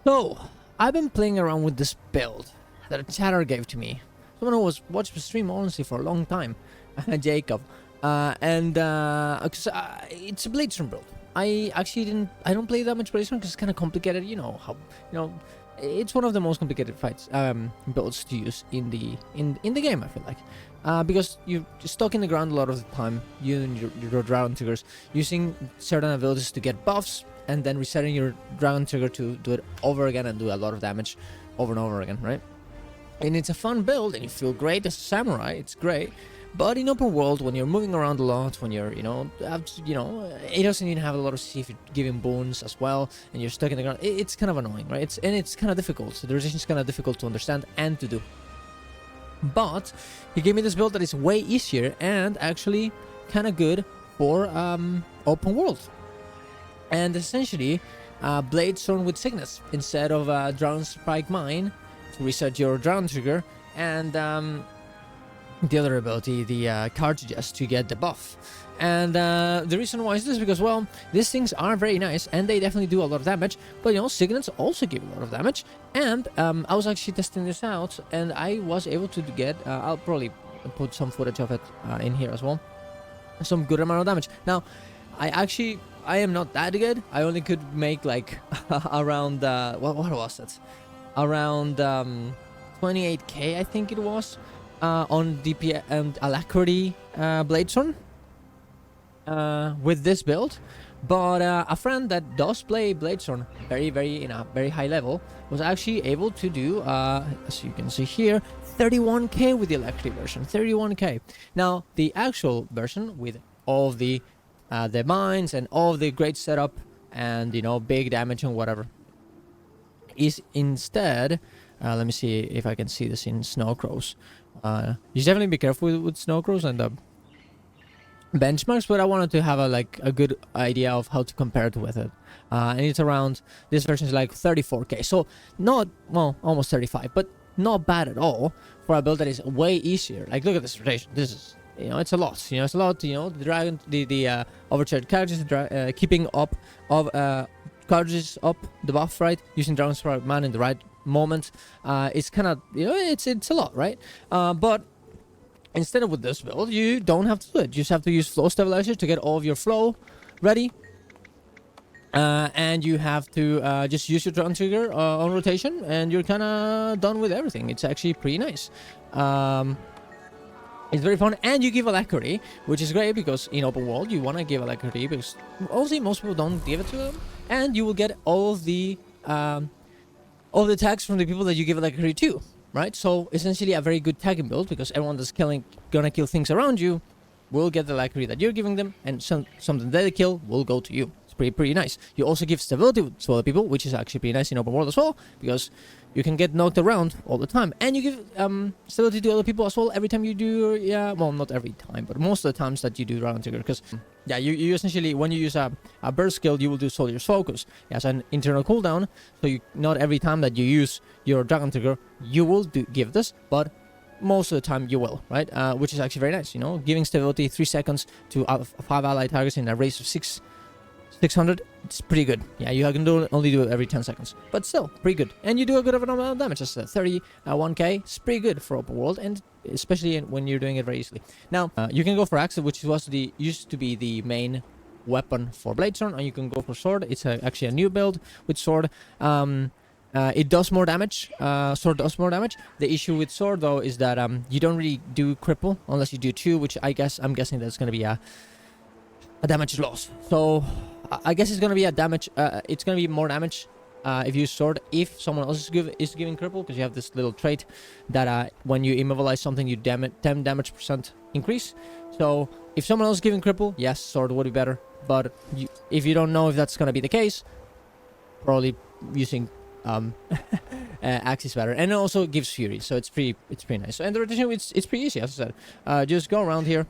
So, I've been playing around with this build that a chatter gave to me. Someone who was watching the stream honestly for a long time, Jacob, it's a bladesworn build. I don't play that much bladesworn because it's kind of complicated. It's one of the most complicated builds to use in the game. I feel like, because you're stuck in the ground a lot of the time. You and your dragon triggers using certain abilities to get buffs, and then resetting your dragon trigger to do it over again and do a lot of damage over and over again, right? And it's a fun build, and you feel great as a samurai. It's great. But in open world, when you're moving around a lot, when you're, it doesn't even have a lot of see if you're giving boons as well, and you're stuck in the ground. It's kind of annoying, right? It's kind of difficult. So the resistance is kind of difficult to understand and to do. But he gave me this build that is way easier and actually kind of good for open world. And essentially, bladesworn with sickness instead of dragon spike mine to reset your dragon trigger, and the other ability, the cartridges, to get the buff. And the reason why is this, because, well, these things are very nice and they definitely do a lot of damage, but signets also give a lot of damage. And I was actually testing this out, and I was able to get, I'll probably put some footage of it in here as well, some good amount of damage. Now, I am not that good. I only could make like around, what was it? Around 28k, I think it was. On DP and alacrity bladesworn with this build, but a friend that does play bladesworn in a very high level was actually able to do, as you can see here, 31k with the alacrity version. 31k. Now the actual version with all of the mines and all of the great setup and big damage and whatever is instead. Let me see if I can see this in snow crows. You should definitely be careful with snow crows and the benchmarks, but I wanted to have a good idea of how to compare it with it. And it's around, this version is like 34k, so not, well, almost 35, but not bad at all for a build that is way easier. Like, look at this rotation. This is, it's a lot. It's a lot. The dragon, the overcharged charges, keeping up of charges up the buff, right? Using Dragon Strike Man in the right moment. It's kind of, it's a lot, right? But instead of with this build, you don't have to do it. You just have to use flow stabilizer to get all of your flow ready. And you have to just use your dragon trigger on rotation, and you're kind of done with everything. It's actually pretty nice. It's very fun, and you give alacrity, which is great because in open world you want to give alacrity because obviously most people don't give it to them, and you will get all the tags from the people that you give alacrity to, right? So essentially a very good tagging build, because everyone that's gonna kill things around you will get the alacrity that you're giving them, and something that they kill will go to you. It's pretty nice. You also give stability to other people, which is actually pretty nice in open world as well, because you can get knocked around all the time, and you give stability to other people as well every time you do. Well, not every time, but most of the times that you do dragon trigger, because you essentially, when you use a burst skill, you will do soldier's focus as an internal cooldown. So not every time that you use your dragon trigger you will give this, but most of the time you will, right? Which is actually very nice. Giving stability 3 seconds to 5 allied targets in a race of 600, it's pretty good. You can only do it every 10 seconds, but still pretty good. And you do a good amount of damage. As 31k, it's pretty good for open world, and especially when you're doing it very easily. Now you can go for axe, which used to be the main weapon for bladesworn, and you can go for sword. It's actually a new build with sword. It does more damage. Sword does more damage. The issue with sword though is that you don't really do cripple unless you do 2, which I'm guessing that's going to be a damage loss. So I guess it's gonna be a damage. It's gonna be more damage if you use sword. If someone else is giving cripple, because you have this little trait that when you immobilize something, you 10 damage % increase. So if someone else is giving cripple, yes, sword would be better. But if you don't know if that's gonna be the case, probably using axe is better, and it also gives fury. So it's pretty nice. And the rotation, it's pretty easy, as I said. Just go around here.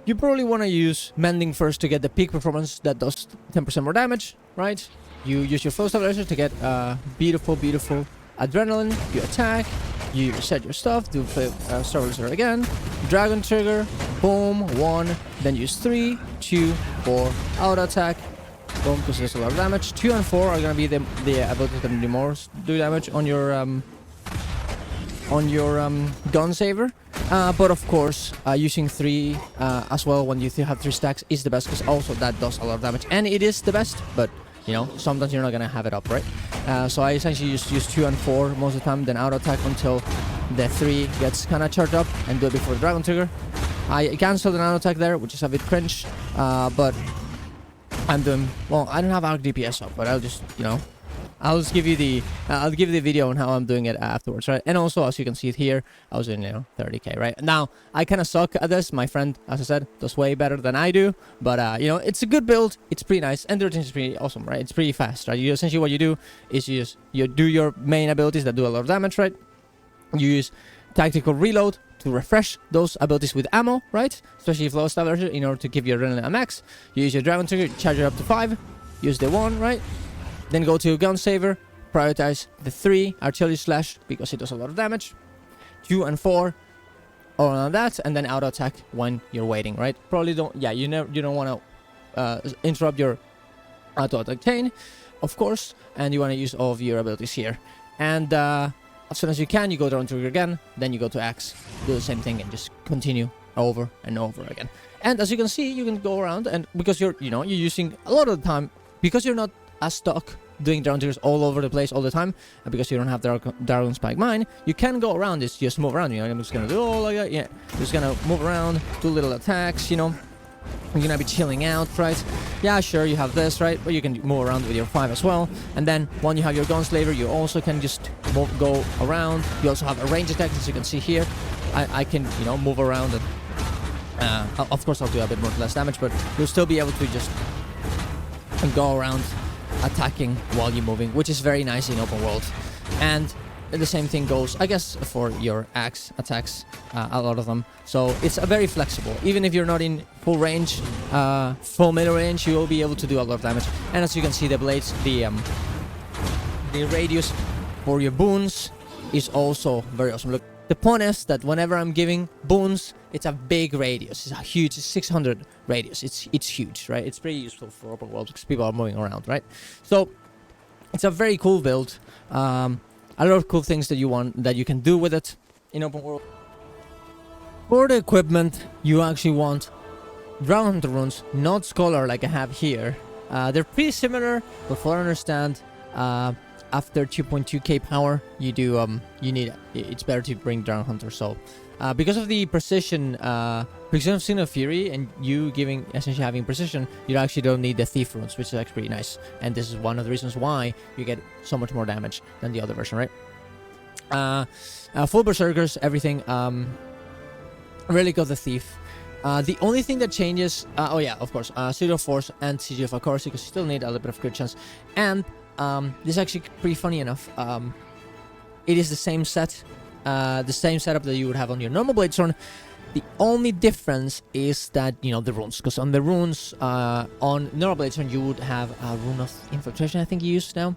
You probably want to use Mending first to get the peak performance that does 10% more damage, right? You use your flow stabilizer to get beautiful adrenaline. You attack, you reset your stuff, do stabilizer again, dragon trigger, boom, 1, then use 3, 2, 4, auto attack, boom, because there's a lot of damage. 2 and 4 are gonna be the abilities that do damage on your gun saver. But of course, using 3 as well when you have 3 stacks is the best, because also that does a lot of damage, and it is the best. But you know, sometimes you're not gonna have it up, right? So I essentially just use 2 and 4 most of the time, then auto attack until the 3 gets kind of charged up, and do it before the dragon trigger. I canceled an auto attack there, which is a bit cringe, but I'm doing well. I don't have arc DPS up, but I'll just, you know, I'll just give you the video on how I'm doing it afterwards, right? And also, as you can see it here, I was in, you know, 30k, right? Now I kind of suck at this. My friend, as I said, does way better than I do, but you know, it's a good build. It's pretty nice, and the rotation is pretty awesome, right? It's pretty fast, right? You essentially, what you do is you do your main abilities that do a lot of damage, right? You use tactical reload to refresh those abilities with ammo, right? Especially if low establisher, in order to give your adrenaline a max. You use your dragon trigger, charge it up to 5, use the 1, right? Then go to gun saver, prioritize the 3 artillery slash because it does a lot of damage. 2 and 4 on that, and then auto attack when you're waiting, right? Probably don't, yeah, you don't want to interrupt your auto attack chain, of course, and you want to use all of your abilities here. And as soon as you can, you go down trigger again, then you go to axe, do the same thing, and just continue over and over again. And as you can see, you can go around, and because you're using a lot of the time, because you're not as stuck doing dragon triggers all over the place all the time, and because you don't have Dragon Spike Mine, you can go around this, just move around, you know. I'm just gonna do all like that, yeah, just gonna move around, do little attacks, you know. You're gonna be chilling out, right? Yeah, sure, you have this, right? But you can move around with your 5 as well. And then when you have your Gunslaver, you also can just go around. You also have a range attack, as you can see here. I can, you know, move around, and of course I'll do a bit more less damage, but you'll still be able to just go around attacking while you're moving, which is very nice in open world. And the same thing goes, I guess, for your axe attacks, a lot of them. So it's a very flexible. Even if you're not in full range, full middle range, you will be able to do a lot of damage. And as you can see, the blades, the radius for your boons is also very awesome. Look, the point is that whenever I'm giving boons, it's a big radius. It's a huge 600 radius. It's huge, right? It's pretty useful for open world because people are moving around, right? So it's a very cool build. A lot of cool things that you can do with it in open world. For the equipment, you actually want Dragon Hunter runes, not Scholar like I have here. They're pretty similar, but for understand, after 2.2k power, it's better to bring Dragon Hunter. So because of the precision of Signal Fury, and you essentially having precision, you actually don't need the Thief runes, which is actually pretty nice. And this is one of the reasons why you get so much more damage than the other version, right? Full Berserkers, everything. Relic of the Thief. The only thing that changes, oh yeah, of course, City of Force and Siege of Accuracy, because you still need a little bit of crit chance. And this is actually pretty funny enough. It is the same set, the same setup that you would have on your normal bladesworn. The only difference is that, you know, the runes, because on the runes on normal bladesworn you would have a rune of infiltration, I think you use now,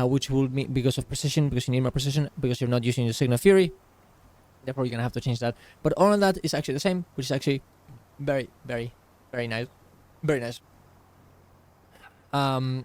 which will be because of precision, because you need more precision, because you're not using the Signal Fury. Therefore, you're gonna have to change that. But all of that is actually the same, which is actually very, very, very nice. Very nice. And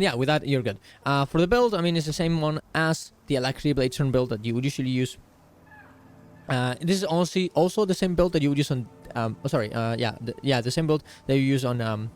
yeah, with that, you're good. For the build, I mean, it's the same one as the Alacrity Bladesworn build that you would usually use. This is also the same build that you would use on... the same build that you use on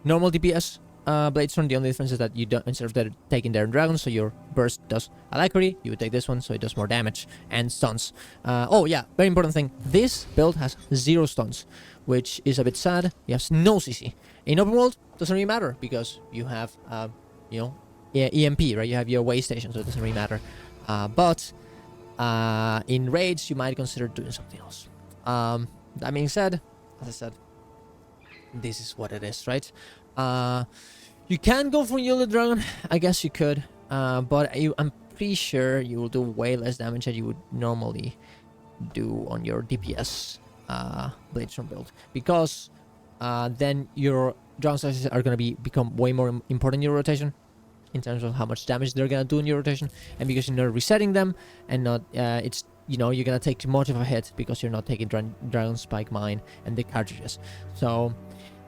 normal DPS Bladesworn. The only difference is that you don't, instead of taking their dragons, so your burst does Alacrity, you would take this one, so it does more damage and stuns. Oh yeah, very important thing. This build has 0 stuns, which is a bit sad. You have no CC. In open world, doesn't really matter because you have, EMP, right? You have your way station, so it doesn't really matter. But in raids, you might consider doing something else. That being said, as I said, this is what it is, right? You can go for Yellow Dragon, I guess you could, but I'm pretty sure you will do way less damage than you would normally do on your DPS Bladesworn build, because then your dragon slices are going to become way more important in your rotation in terms of how much damage they're going to do in your rotation, and because you're not resetting them and not you're going to take too much of a hit because you're not taking Dragon Spike Mine and the cartridges. So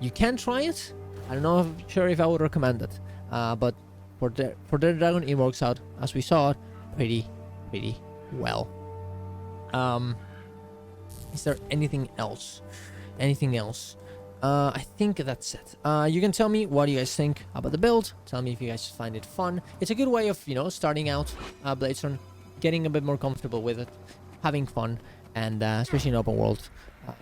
you can try it. I don't know sure if I would recommend it, but for the dragon it works out, as we saw, pretty well. Is there anything else? I think that's it. You can tell me what you guys think about the build. Tell me if you guys find it fun. It's a good way of, you know, starting out bladesworn, getting a bit more comfortable with it, having fun, and especially in open world.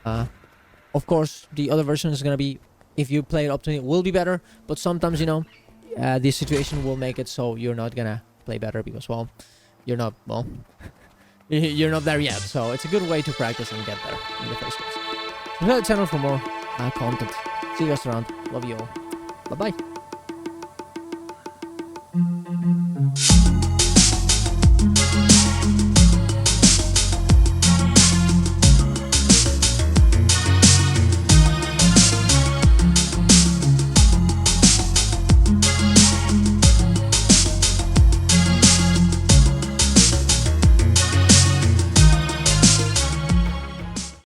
Of course, the other version is gonna be, if you play it up to it, will be better. But sometimes, you know, this situation will make it so you're not gonna play better because, well, you're not you're not there yet. So it's a good way to practice and get there in the first place. Subscribe to the channel for more content. See you guys around. Love you all. Bye bye.